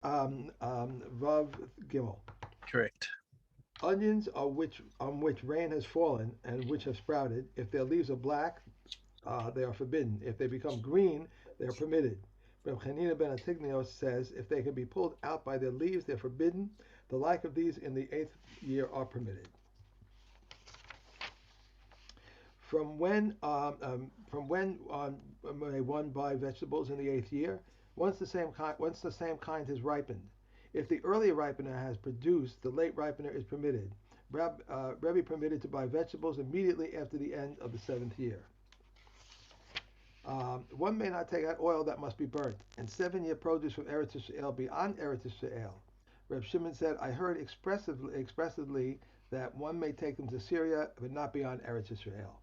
Vav Gimel. Correct. Onions on which rain has fallen and which have sprouted, if their leaves are black, they are forbidden. If they become green, they are permitted. Reb Chanina ben Antignio says if they can be pulled out by their leaves, they're forbidden. The like of these in the eighth year are permitted. From when may one buy vegetables in the eighth year? Once the same kind has ripened. If the earlier ripener has produced, the late ripener is permitted. Rebbe permitted to buy vegetables immediately after the end of the seventh year. One may not take out oil that must be burnt, and 7 year produce from Eretz Yisrael beyond Eretz Yisrael. Reb Shimon said, I heard expressively that one may take them to Syria, but not beyond Eretz Yisrael.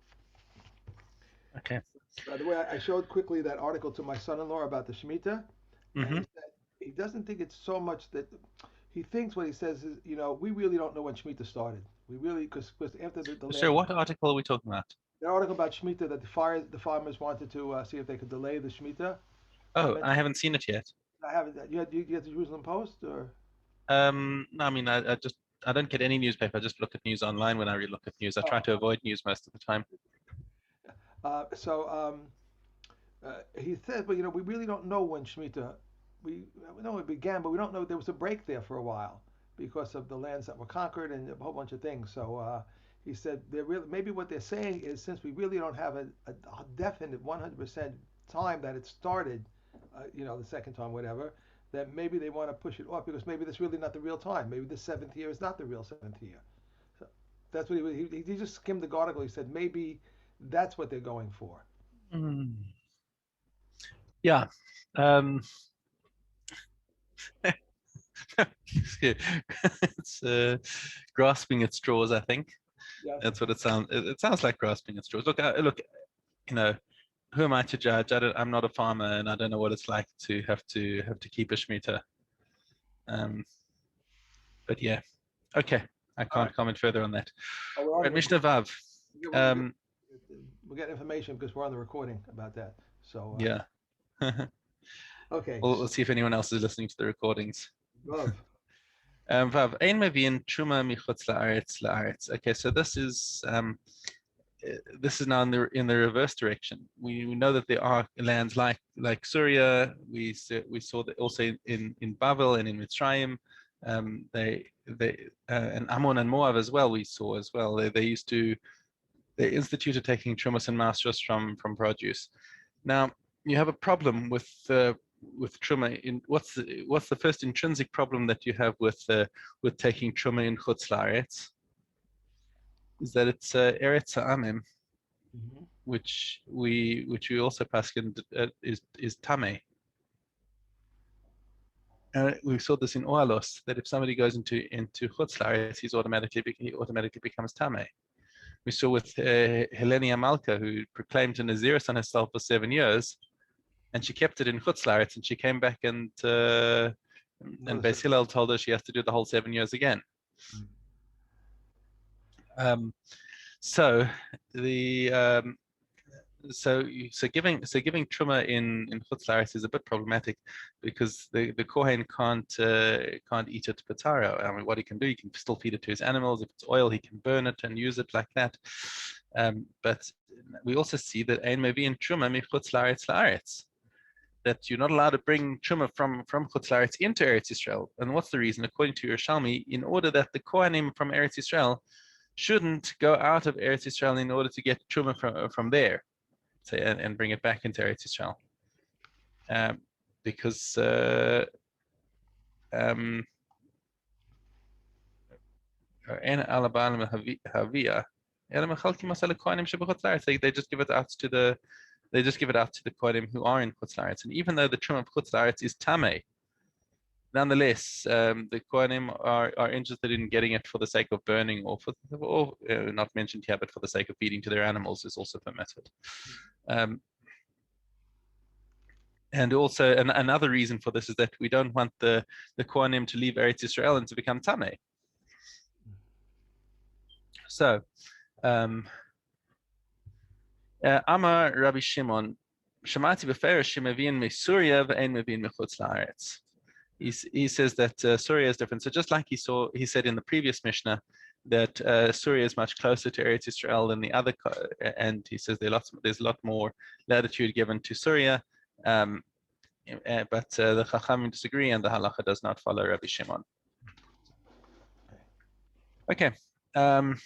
Okay. By the way, I showed quickly that article to my son-in-law about the Shemitah, and he Mm-hmm. said he doesn't think it's so much that he thinks what he says is, we really don't know when Shemitah started. We really, because after the So last what article are we talking about? that article about Shemitah that the farmers wanted to see if they could delay the Shemitah. I Oh, meant I haven't seen it yet. I haven't. You had the Jerusalem Post or No, I mean, I don't get any newspaper. I just look at news online when I look at news. I try oh, to avoid news most of the time. so he said, but we really don't know when Shemitah. We know it began, but we don't know there was a break there for a while because of the lands that were conquered and a whole bunch of things. So he said they're really maybe what they're saying is since we really don't have a definite 100% time that it started, the second time, whatever, that maybe they want to push it off because maybe that's really not the real time. Maybe the seventh year is not the real seventh year. So that's what he just skimmed the article. He said maybe that's what they're going for. Mm. Yeah. Um, it's grasping at straws, I think. Yes. That's what it sounds. It sounds like grasping at straws. Look. You know, who am I to judge? I'm not a farmer, and I don't know what it's like to have to keep a shemitah. Um, but yeah, okay. I All right. can't comment further on that. Oh, we're All on right, the Mishnah Vav. we we we Um, we get information because we're on the recording about that. So yeah. okay, We'll see if anyone else is listening to the recordings. Rav. Vav, ein mevin truma michutz laaretz. Okay, so this is now in the reverse direction. We know that there are lands like Syria. We saw that also in Babel and in Mitzrayim. They and Ammon and Moab as well. We saw as well. They instituted taking trumas and masters from produce. Now you have a problem with truma. In what's the first intrinsic problem that you have with taking truma in chutz laaretz? Is that it's eretz ha'amim, Mm-hmm. which we also paskin is tame. We saw this in Oalos that if somebody goes into chutz laaretz, he automatically becomes tame. We saw with Helenia Malka, who proclaimed a Naziris on herself for 7 years, and she kept it in chutz laaretz, and she came back and Another Beis seven. Hillel told her she has to do the whole 7 years again. Mm. Um, so the giving truma in chutz laaretz is a bit problematic because the kohen can't eat it pataro. I mean, what he can do, he can still feed it to his animals. If it's oil, he can burn it and use it like that. But we also see that ein mevi truma michutz laaretz that you're not allowed to bring truma from chutz laaretz into Eretz Yisrael. And what's the reason? According to Yerushalmi, in order that the kohanim from Eretz Yisrael shouldn't go out of Eretz Yisrael in order to get truma from there, say, and bring it back into Eretz Yisrael, um, because um, they just give it out to the kohanim who are in chutz laaretz, and even though the truma of chutz laaretz is tamei, nonetheless, the kohanim are interested in getting it for the sake of burning, or not mentioned here, but for the sake of feeding to their animals is also permitted. Um, and also, another reason for this is that we don't want the kohanim to leave Eretz Yisrael and to become tamei. So, Amar Rabbi Shimon, Shamati b'ferish shemeviin meSuria ve'ein meviin mechutz laaretz. he says that Surya is different. So just like he said in the previous Mishnah that Surya is much closer to Eretz Israel than the other, and he says there's a lot more latitude given to Surya. Um, but the Chachamim disagree, and the halacha does not follow Rabbi Shimon. Okay. Perek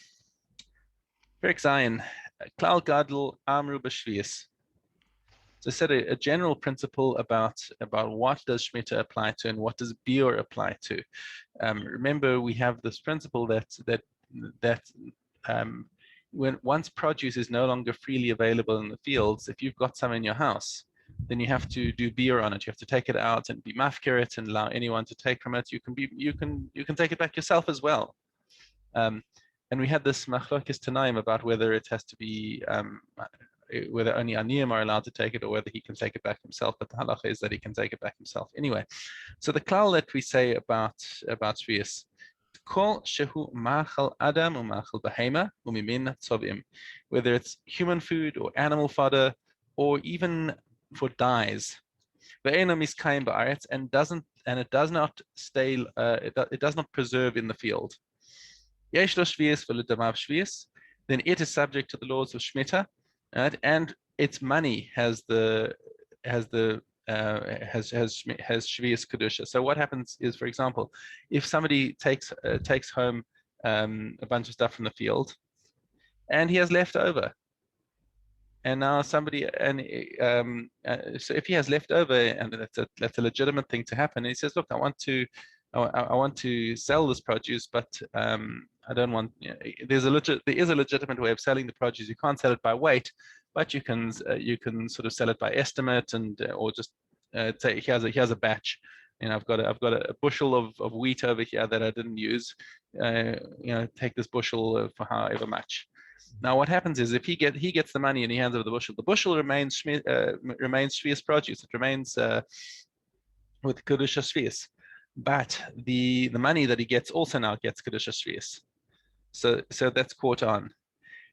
Zayin, Klal Gadol Amru B'Shvius. So I said a general principle about what does Shemitah apply to and what does Biur apply to. Remember, we have this principle that when once produce is no longer freely available in the fields, if you've got some in your house, then you have to do Biur on it. You have to take it out and be mafkir it and allow anyone to take from it. You can take it back yourself as well. And we had this machlokes tanaim about whether it has to be whether only aniyim are allowed to take it or whether he can take it back himself. But the halacha is that he can take it back himself anyway. So the klal that we say about Sheviis, kol shehu machal adam or machal behema umimin tzovim, whether it's human food or animal fodder or even for dyes, ve'eno miskayim ba'aretz, and it does not stay, it does not preserve in the field. Yesh lo Sheviis v'ledamav Sheviis, then it is subject to the laws of Shemitah, right? And its money has Sheviis kedusha. So what happens is, for example, if somebody takes home a bunch of stuff from the field, and he has left over, and now somebody so if he has left over, and that's a legitimate thing to happen, and he says, look, I want to sell this produce, but I don't want. There is a legitimate way of selling the produce. You can't sell it by weight, but you can sort of sell it by estimate, and or just say here's a batch. I've got a bushel of wheat over here that I didn't use. Take this bushel for however much. Now, what happens is if he gets the money and he hands over the bushel remains Sheviis produce. It remains with kedusha Sheviis, but the money that he gets also now gets kedusha Sheviis. So that's caught on.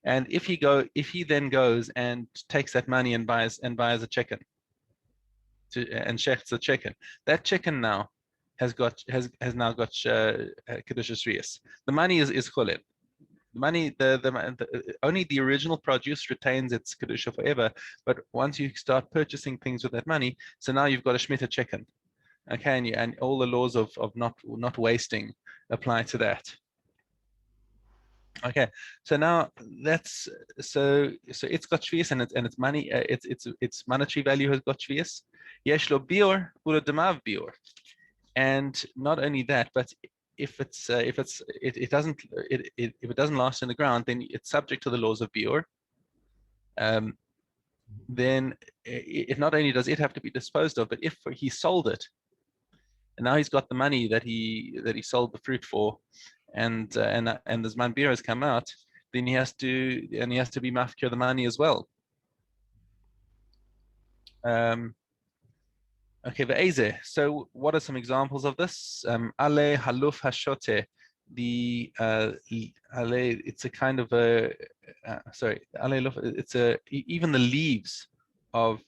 And if he then goes and takes that money and buys a chicken, and shechts a chicken, that chicken now has now got kedusha Sheviis. The money is chulin. The money, only the original produce retains its kedusha forever. But once you start purchasing things with that money, so now you've got a shemitah chicken, okay, and all the laws of not wasting apply to that. Okay, so now that's so it's got Sheviis and its money, its monetary value has got Sheviis. Yesh lo biur ula demav biur, and not only that, but if it doesn't last in the ground, then it's subject to the laws of biur. Then it not only does it have to be disposed of, but if he sold it, and now he's got the money that he sold the fruit for, and the Zman Biur has come out, then he has to be mafkir the money as well. Okay, ve'ezeh. So what are some examples of this? Ale haluf hashote. The ale, it's a kind of a ale it's even the leaves of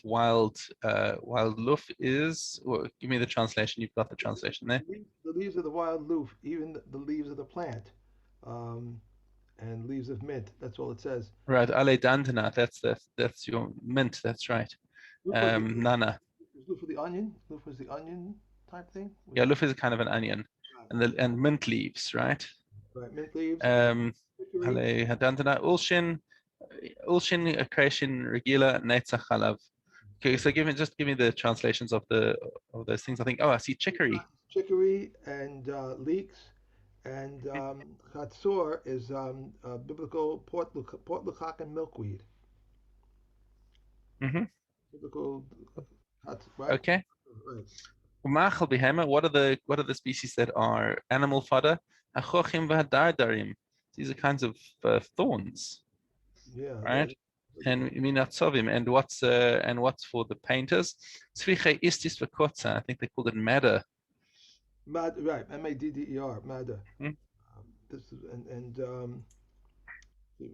wild luf is. Well, give me the translation. You've got the translation there. The leaves of the wild loof, even the leaves of the plant, and leaves of mint. That's all it says. Right, ale dandana. That's your mint. That's right. Nana. Loof for the onion. Loof was the onion type thing. Yeah, luf is kind of an onion, and mint leaves, right? Right, mint leaves. Ale hadantana ulshin creation regila netzach halav. Okay, so give me the translations of those things. I think I see chicory. Chicory and leeks, and chatzor is biblical port lukak and milkweed. Mm-hmm. Biblical, right? Okay. Right. What are the species that are animal fodder? These are kinds of thorns. Yeah. Right. And minatzovim, and what's for the painters? I think they called it madder. Right, madder, madder. Hmm? This is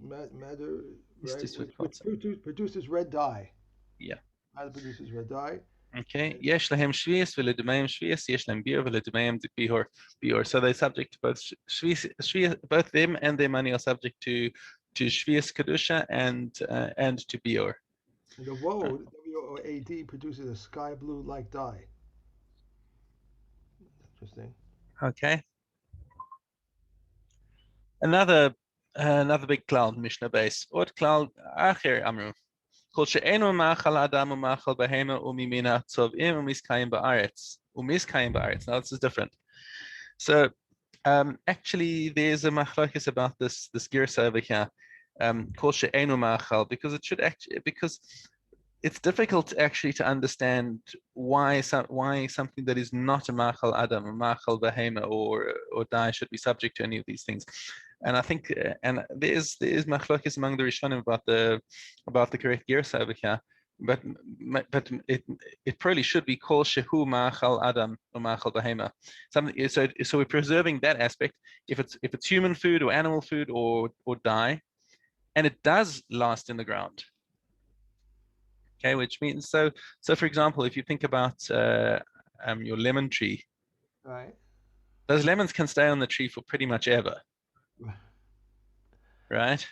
madder, right? Which produces red dye. Yeah. Madder produces red dye. Okay. Yesh lahem shvius v'ledumeim shvius. Yesh lahem biur v'ledumeim bihor biur. So they're subject to both shvius, both them and their money are subject to shvius kedusha and to biur. And the woad, W-O-A-D, produces a sky blue like dye. Interesting. Okay. Another big cloud Mishnah base. Ot cloud acher amru. Kol she'enu ma'achal adam u'ma'achal behema u'mimina tzov'im u'miskayim ba'aretz. U'miskayim ba'aretz. Now this is different. So actually there's a machlokes about this girsa over here. Kol she'enu ma'achal, because it should actually, because it's difficult actually to understand why something that is not a ma'achal adam, a ma'achal behema or dai should be subject to any of these things. And I think, and there's machlokes among the Rishonim about the correct girsa over here, but it probably should be kol shehu ma'achal adam or ma'achal behema. Something, so we're preserving that aspect. If it's human food or animal food or dye, and it does last in the ground. Okay, which means so for example, if you think about your lemon tree, Right. those lemons can stay on the tree for pretty much ever, right?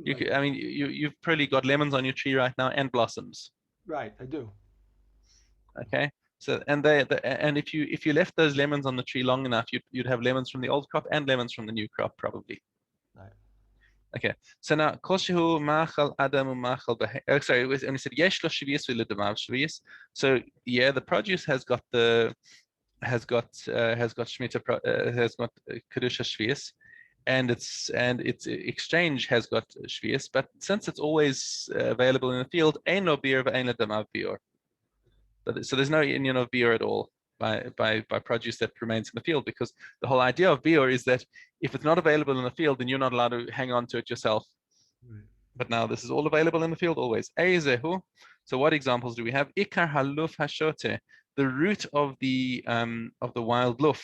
You Right. could, I mean, you've probably got lemons on your tree right now and blossoms. Right, I do. Okay, so and and if you left those lemons on the tree long enough, you'd have lemons from the old crop and lemons from the new crop probably. Right. Okay, so now koshehu machal adam machal sorry, and we said yesh lo sheviis v'ledamav sheviis. So yeah, the produce has got shmita has got kedusha sheviis, and its exchange has got sheviis. But since it's always available in the field, ein lo biur v'ein ledamav biur. So there's no union of biur at all by produce that remains in the field, because the whole idea of biur is that if it's not available in the field, then you're not allowed to hang on to it yourself. Right. But now this is all available in the field always. Eizehu. So what examples do we have? Ikar haluf hashote, the root of the wild luf.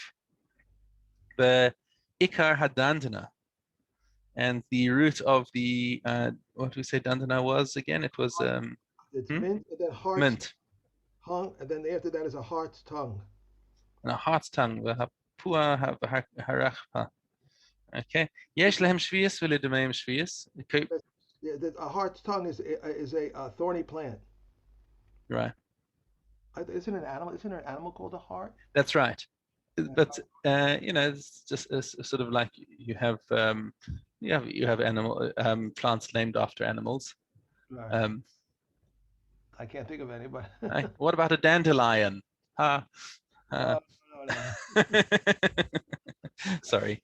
The ikar hadandana, and the root of the what do we say dandana was again? It was It's mint, and then heart's mint. tongue, and then after that is a heart's tongue. And a heart's tongue. Okay. Yesh lehem shvius v'ledumeim shvius. Okay. Yeah, a heart's tongue is a thorny plant. Right. Isn't it an animal? Isn't there an animal called a heart? That's right. But it's just sort of like you have animal plants named after animals. Right. I can't think of any, but what about a dandelion? No. Sorry.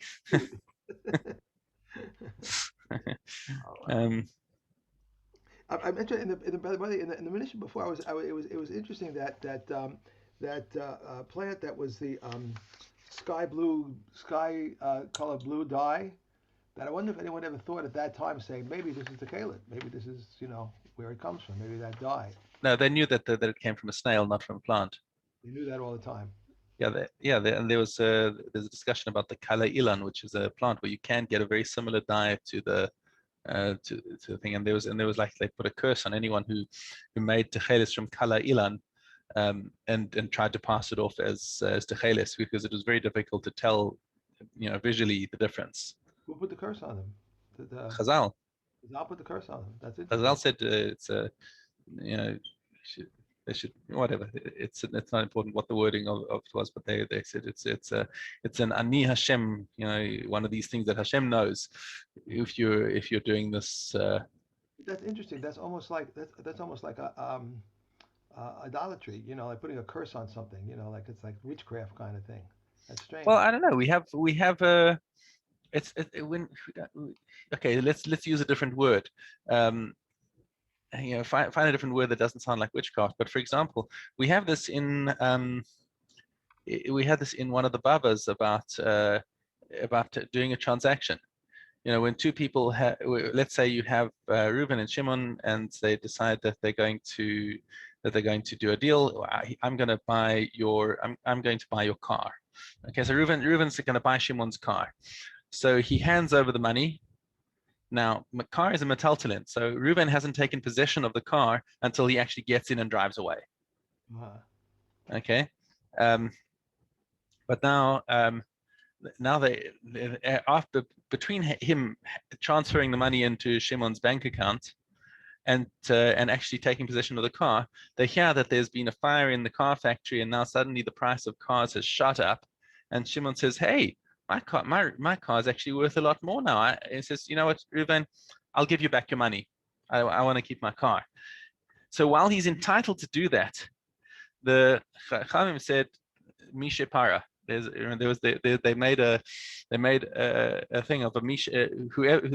I mentioned in the Mishna before. It was interesting that plant that was the sky color blue dye. That I wonder if anyone ever thought at that time, saying maybe this is the kalit, maybe this is where it comes from, maybe that dye. No, they knew that it came from a snail, not from a plant. They knew that all the time. And there's a discussion about the kala ilan, which is a plant where you can get a very similar dye to the thing, and there was like they put a curse on anyone who made techeles from kala ilan, and tried to pass it off as techeles, because it was very difficult to tell, visually the difference. Who put the curse on them? Chazal. Chazal put the curse on them. That's interesting. Chazal said it's a, they should whatever. It's not important what the wording of it was, but they said it's an ani Hashem, one of these things that Hashem knows if you're doing this. That's interesting. That's almost like a idolatry. Like putting a curse on something. Like it's like witchcraft kind of thing. That's strange. Well, I don't know. We have a. Okay. Let's use a different word. Find a different word that doesn't sound like witchcraft. But for example, we have this in one of the babas about doing a transaction. When two people let's say you have Reuben and Shimon, and they decide that they're going to do a deal. I'm going to buy your car. Okay, so Reuben's going to buy Shimon's car. So he hands over the money. Now, car is a metaltalin, so Reuben hasn't taken possession of the car until he actually gets in and drives away. Uh-huh. Okay, um, but now after between him transferring the money into Shimon's bank account and actually taking possession of the car, they hear that there's been a fire in the car factory, and now suddenly the price of cars has shot up. And Shimon says, "Hey, my car is actually worth a lot more now." He says, "You know what, Reuven, I'll give you back your money. I want to keep my car." So while he's entitled to do that, the Chachamim said, "Mishe para." There was they made a thing of a Misha,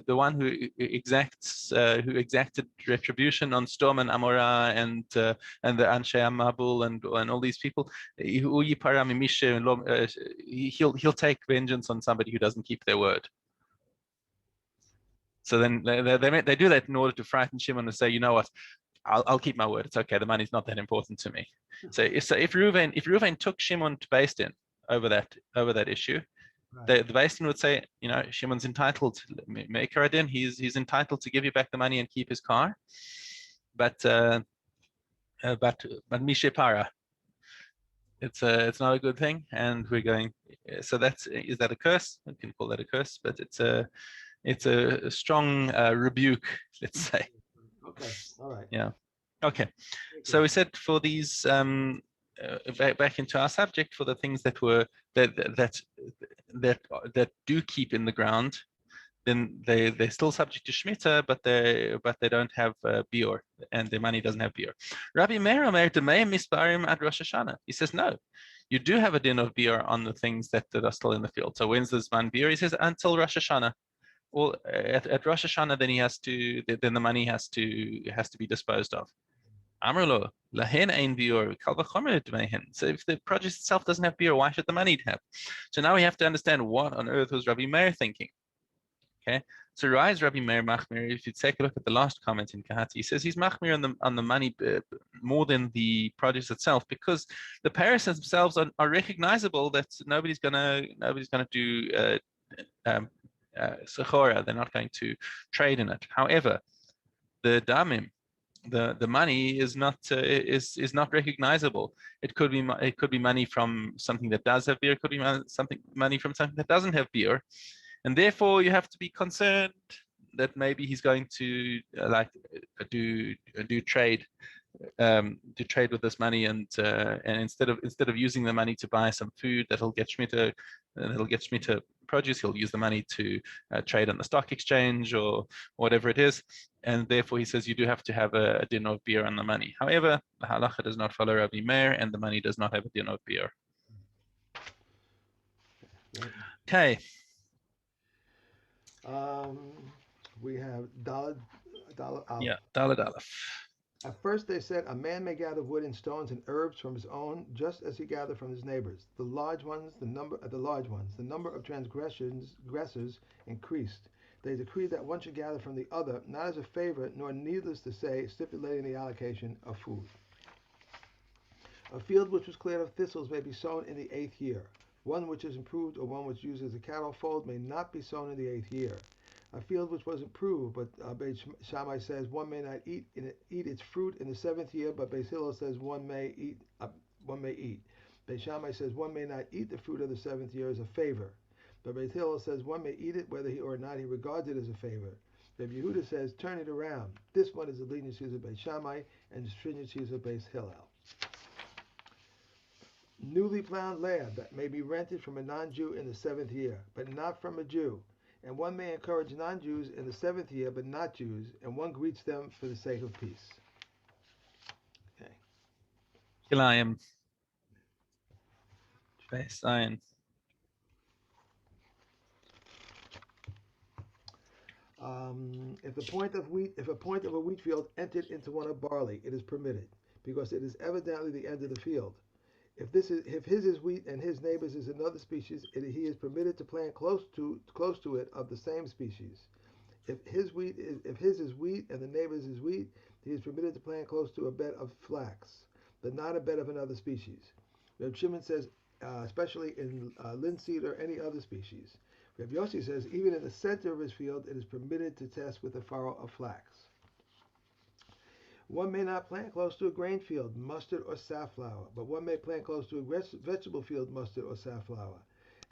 the one who exacted retribution on Storm and Amora and the Anshe Mabul and all these people. He'll take vengeance on somebody who doesn't keep their word. So then they do that in order to frighten Shimon and say, you know what, I'll keep my word. It's okay. The money's not that important to me. So if Reuven took Shimon to Beis Din over that issue, Right. the Beis Din would say, you know, Shimon's entitled. Make her din. He's entitled to give you back the money and keep his car. But Mishe Para, it's not a good thing, and we're going. So is that a curse? We can call that a curse, but it's a strong rebuke, let's say. Okay. All right. Yeah. Okay. Thank So you. we said for these back into our subject, for the things that were that that do keep in the ground, then they're still subject to shmita, but they don't have bior, and their money doesn't have bior. Rabbi Meir Omer Demei Misparim ad Rosh Hashanah. He says no. You do have a din of bior on the things that are still in the field. So when's this man bior? He says until Rosh Hashanah. Well, at Rosh Hashanah, then the money has to be disposed of. Amrlo, lahen ein biur, kal v'chomer dmeihen. So if the produce itself doesn't have biur, why should the money have? So now we have to understand what on earth was Rabbi Meir thinking. Okay, so rise Rabbi Meir Machmir. If you take a look at the last comment in Kahati, he says he's Machmir on the money more than the produce itself, because the paris themselves are recognizable that nobody's gonna do sechora. They're not going to trade in it. However, the damim, the money is not recognizable. It could be money from something that does have beer. It could be money from something that doesn't have beer, and therefore you have to be concerned that maybe he's going to do trade with this money, and instead of using the money to buy some food that'll get Shemitah produce, he'll use the money to trade on the stock exchange or whatever it is, and therefore he says you do have to have a din of beer on the money. However, the halacha does not follow Rabbi Meir, and the money does not have a din of beer. Okay. We have Dalad Aleph. Yeah, Daled Aleph. At first they said, a man may gather wood and stones and herbs from his own, just as he gathered from his neighbors. The large ones, the number of transgressors increased. They decreed that one should gather from the other, not as a favor, nor needless to say, stipulating the allocation of food. A field which was cleared of thistles may be sown in the 8th year. One which is improved or one which used as a cattle fold may not be sown in the 8th year. A field which was improved, but Beit Shammai says one may not eat its fruit in the 7th year, but Beit Hillel says one may eat. Beit Shammai says one may not eat the fruit of the 7th year as a favor, but Beit Hillel says one may eat it whether he or not he regards it as a favor. Rabbi Yehuda says turn it around. This one is the leniencies of Beit Shammai and the stringencies of Beit Hillel. Newly plowed land that may be rented from a non-Jew in the 7th year, but not from a Jew. And one may encourage non-Jews in the 7th year, but not Jews, and one greets them for the sake of peace. Okay. Kilayim. Beis Zion. If a point of a wheat field entered into one of barley, it is permitted, because it is evidently the end of the field. If his is wheat and his neighbor's is another species, he is permitted to plant close to it of the same species. If his is wheat and the neighbor's is wheat, he is permitted to plant close to a bed of flax, but not a bed of another species. Reb Shimon says, especially in linseed or any other species. Reb Yossi says, even in the center of his field, it is permitted to test with a furrow of flax. One may not plant close to a grain field, mustard or safflower, but one may plant close to a vegetable field, mustard or safflower.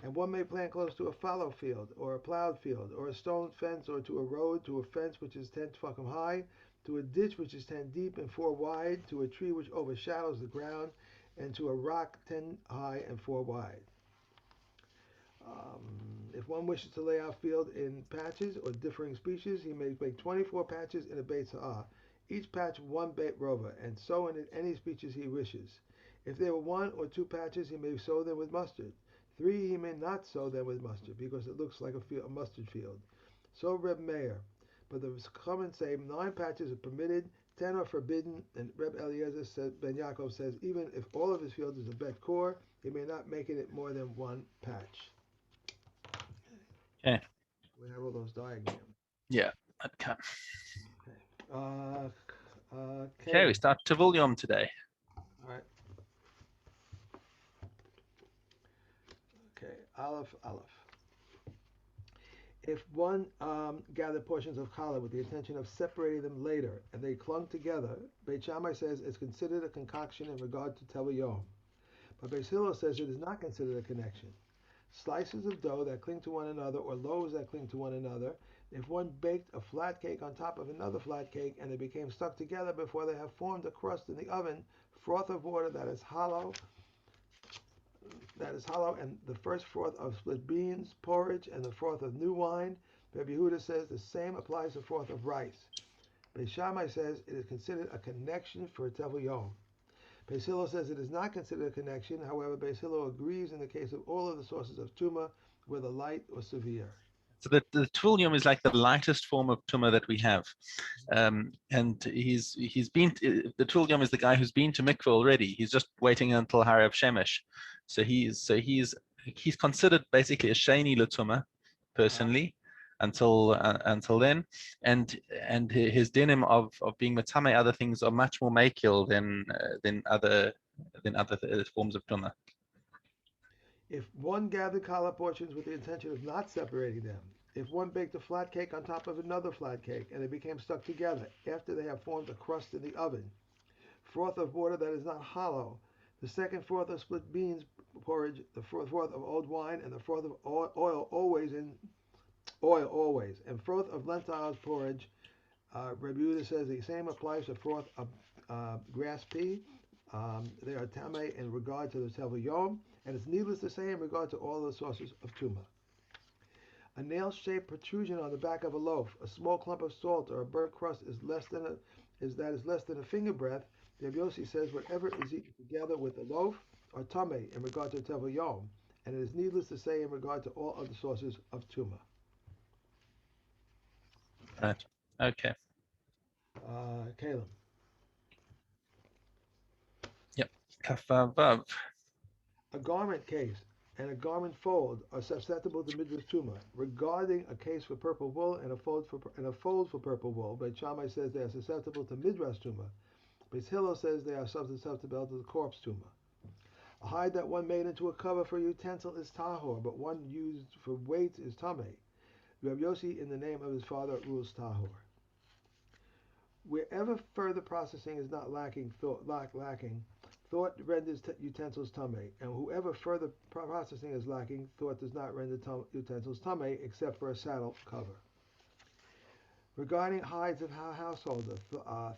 And one may plant close to a fallow field, or a plowed field, or a stone fence, or to a road, to a fence which is 10 tefachim high, to a ditch which is 10 deep and 4 wide, to a tree which overshadows the ground, and to a rock 10 high and 4 wide. If one wishes to lay out field in patches or differing species, he may make 24 patches in a Beit Sa'ah, each patch one Beit Rova, and sow in it any species he wishes. If there were 1 or 2 patches, he may sow them with mustard. 3 he may not sow them with mustard, because it looks like a mustard field. So Reb Meir. But the Chachamim say 9 patches are permitted, 10 are forbidden, and Reb Eliezer Ben Yaakov says even if all of his field is a Bet Core, he may not make it more than 1 patch. Okay. We have all those diagrams. Yeah. Okay. Okay, we Caleb. start Tavul Yom today. All right. Okay. Aleph. If one gathered portions of challah with the intention of separating them later, and they clung together, Beit Shammai says it's considered a concoction in regard to Tevel Yom. But Beis Hillel says it is not considered a connection. Slices of dough that cling to one another, or loaves that cling to one another, if one baked a flat cake on top of another flat cake and they became stuck together before they have formed a crust in the oven, froth of water that is hollow, and the first froth of split beans, porridge, and the froth of new wine. Rabbi Yehuda says the same applies to froth of rice. Beis Shammai says it is considered a connection for a Tevel Yom. Beis Hillel says it is not considered a connection. However, Beis Hillel agrees in the case of all of the sources of Tuma, whether light or severe. So the Tavul Yom is like the lightest form of Tumah that we have. And he's been, the Tavul Yom is the guy who's been to mikveh already. He's just waiting until Harav Shemesh. So he's considered basically a Sheni L'Tumah, personally, until then. And his dinim of being Matame, other things are much more makil than other forms of Tumah. If one gathered challah portions with the intention of not separating them, if one baked a flat cake on top of another flat cake and they became stuck together after they have formed a crust in the oven, froth of water that is not hollow, the second froth of split beans porridge, the froth of old wine, and the froth of oil always, and froth of lentils porridge. Rabbi Yehuda says the same applies to froth of grass pea. They are tamei in regard to the Tevel Yom, and it's needless to say in regard to all the sources of Tuma. A nail-shaped protrusion on the back of a loaf, a small clump of salt, or a burnt crust is less than a finger breadth. Rabbi Yossi says whatever is eaten together with the loaf are tamei in regard to Tevel Yom, and it is needless to say in regard to all other sources of Tuma. Right. Okay. Caleb. Yep. Kafavav. A garment case and a garment fold are susceptible to midrash tuma. Regarding a case for purple wool and a fold for purple wool, Beit Shammai says they are susceptible to midrash tuma. Beis Hillel says they are susceptible to the corpse tuma. A hide that one made into a cover for a utensil is tahor, but one used for weights is tameh. Rabbi Yossi, in the name of his father, rules tahor. Wherever further processing is not lacking, thought renders utensils tameh, and whoever further processing is lacking, thought does not render utensils tameh, except for a saddle cover. Regarding hides of a householder,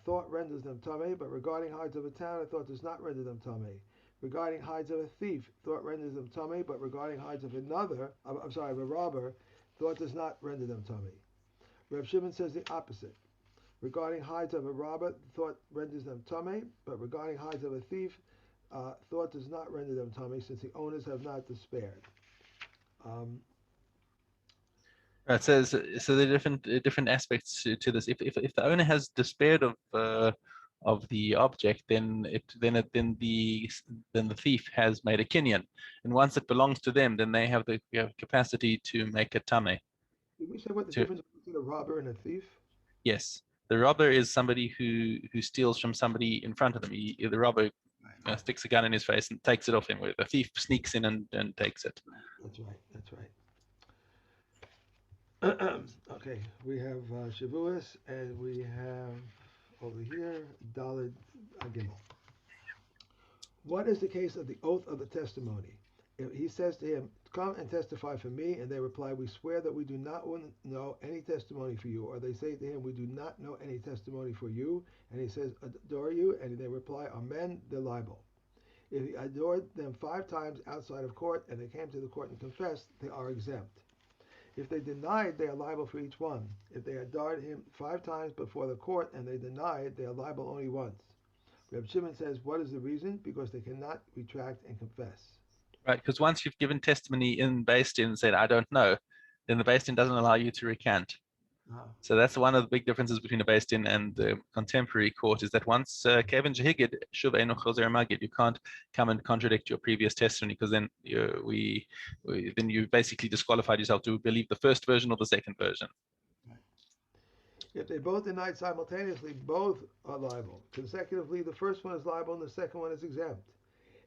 thought renders them tameh, but regarding hides of a town, a thought does not render them tameh. Regarding hides of a thief, thought renders them tameh, but regarding hides of a robber, thought does not render them tameh. Reb Shimon says the opposite. Regarding hides of a robber, thought renders them tameh, but regarding hides of a thief, thought does not render them tameh, since the owners have not despaired. It says so. There are different aspects to this. If the owner has despaired of the object, then the thief has made a kinyan, and once it belongs to them, then they have the capacity to make a tameh. Did we say what the difference between a robber and a thief? Yes, the robber is somebody who steals from somebody in front of them. The robber sticks a gun in his face and takes it off him. The thief sneaks in and takes it. That's right. Okay, we have Sheviis and we have over here, Dalid Gimel. What is the case of the oath of the testimony? If he says to him, "Come and testify for me," and they reply, "We swear that we do not want to know any testimony for you," or they say to him, "We do not know any testimony for you," and he says, "Adore you," and they reply, "Amen," they're liable. If he adored them 5 times outside of court and they came to the court and confessed, they are exempt. If they denied, they are liable for each one. If they adored him 5 times before the court and they denied, they are liable only once. Reb Shimon says, what is the reason? Because they cannot retract and confess. Right, because once you've given testimony in Beis Din and said, I don't know, then the Beis Din doesn't allow you to recant. So that's one of the big differences between a Beis Din and the contemporary court, is that once Kevin Jehigid, Shuv Eino Chozer Magid, you can't come and contradict your previous testimony, because then then you basically disqualified yourself to believe the first version or the second version. If they both denied simultaneously, both are liable. Consecutively, the first one is liable and the second one is exempt.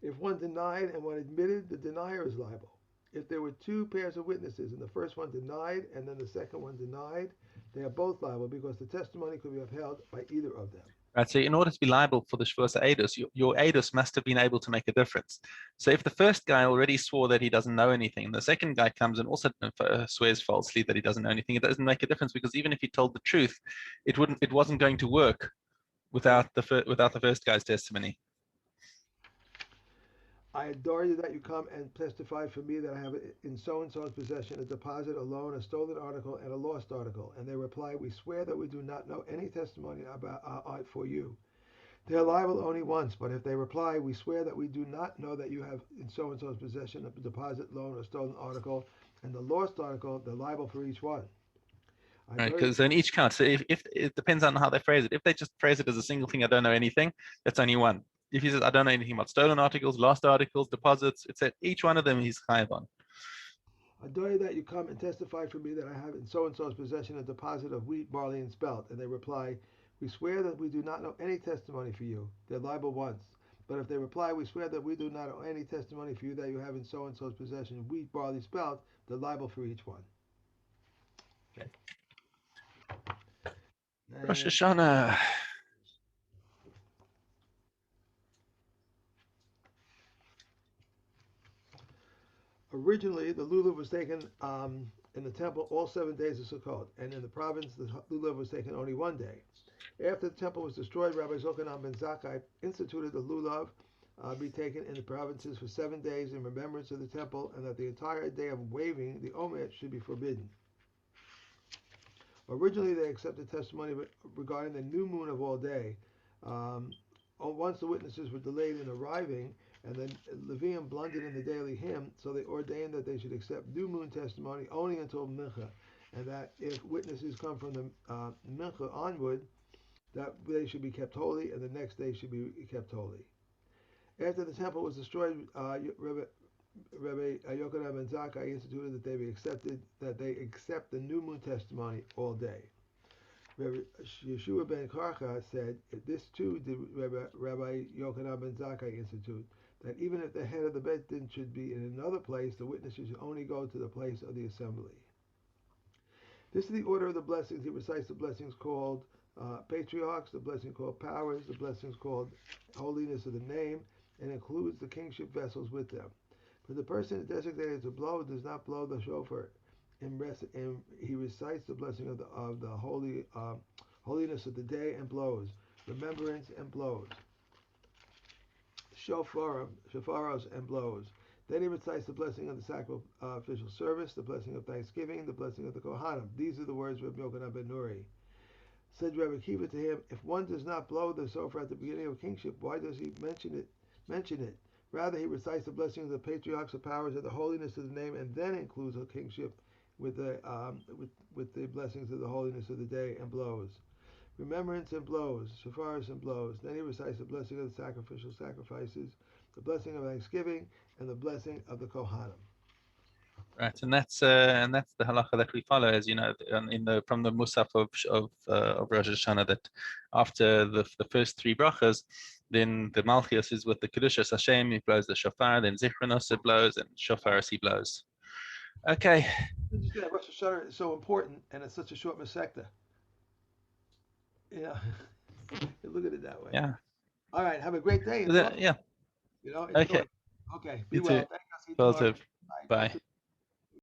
If one denied and one admitted, the denier is liable. If there were 2 pairs of witnesses and the first one denied and then the second one denied, they are both liable because the testimony could be upheld by either of them. Right, so in order to be liable for the Shavuos Eidos, your Eidos must have been able to make a difference. So if the first guy already swore that he doesn't know anything, and the second guy comes and also swears falsely that he doesn't know anything, it doesn't make a difference, because even if he told the truth, it wasn't going to work without the first guy's testimony. I adore you that you come and testify for me that I have in so-and-so's possession a deposit, a loan, a stolen article, and a lost article. And they reply, we swear that we do not know any testimony about for you. They are liable only once, but if they reply, we swear that we do not know that you have in so-and-so's possession a deposit, loan, or stolen article, and the lost article, they're liable for each one. Right, because in each count, so if it depends on how they phrase it. If they just phrase it as a single thing, I don't know anything, that's only one. If he says, I don't know anything about stolen articles, lost articles, deposits, it's at each one of them he's chayav on. I adore you that you come and testify for me that I have in so-and-so's possession a deposit of wheat, barley, and spelt. And they reply, we swear that we do not know any testimony for you. They're liable once. But if they reply, we swear that we do not know any testimony for you that you have in so-and-so's possession wheat, barley, spelt, they're liable for each one. Okay. Rosh Hashanah. Originally, the lulav was taken in the temple all 7 days of Sukkot, and in the province, the lulav was taken only 1 day. After the temple was destroyed, Rabbi Zochanan ben Zakkai instituted the lulav be taken in the provinces for 7 days in remembrance of the temple, and that the entire day of waving the omer should be forbidden. Originally, they accepted testimony regarding the new moon of all day. Once the witnesses were delayed in arriving, and the Levium blundered in the daily hymn, so they ordained that they should accept new moon testimony only until Mincha, and that if witnesses come from the Mincha onward, that they should be kept holy, and the next day should be kept holy. After the temple was destroyed, Rabbi Yochanan ben Zakkai instituted that they accept the new moon testimony all day. Rabbi Yeshua ben Karcha said, this too did Rabbi Yochanan ben Zakkai institute, that even if the head of the Beit Din should be in another place, the witnesses should only go to the place of the assembly. This is the order of the blessings. He recites the blessings called patriarchs, the blessing called powers, the blessings called holiness of the name, and includes the kingship vessels with them. But the person designated to blow does not blow the shofar. He recites the blessing of the holiness of the day and blows, remembrance and blows, shofaros and blows. Then he recites the blessing of the sacrificial service, the blessing of thanksgiving, the blessing of the Kohanim. These are the words of Rabbi Yochanan ben Nuri. Said Rabbi Kiva to him, if one does not blow the shofar at the beginning of kingship, why does he mention it? Rather, he recites the blessing of the patriarchs, the powers of the holiness of the name, and then includes the kingship with the blessings of the holiness of the day and blows. Remembrance and blows, shofaros and blows. Then he recites the blessing of the sacrificial sacrifices, the blessing of thanksgiving, and the blessing of the Kohanim. Right, and that's the halacha that we follow, as you know, from the Musaf of Rosh Hashanah, that after the first 3 brachas, then the Malchias is with the Kedushas Hashem, he blows the shofar, then Zichronos blows, and Shofaros he blows. Okay. Rosh Hashanah is so important, and it's such a short Masechta. Yeah. Look at it that way. Yeah. All right. Have a great day. Enjoy. Yeah. Enjoy. Okay. Okay. Be You too. well. Thank you. I'll see you tomorrow. Positive. Bye. Bye.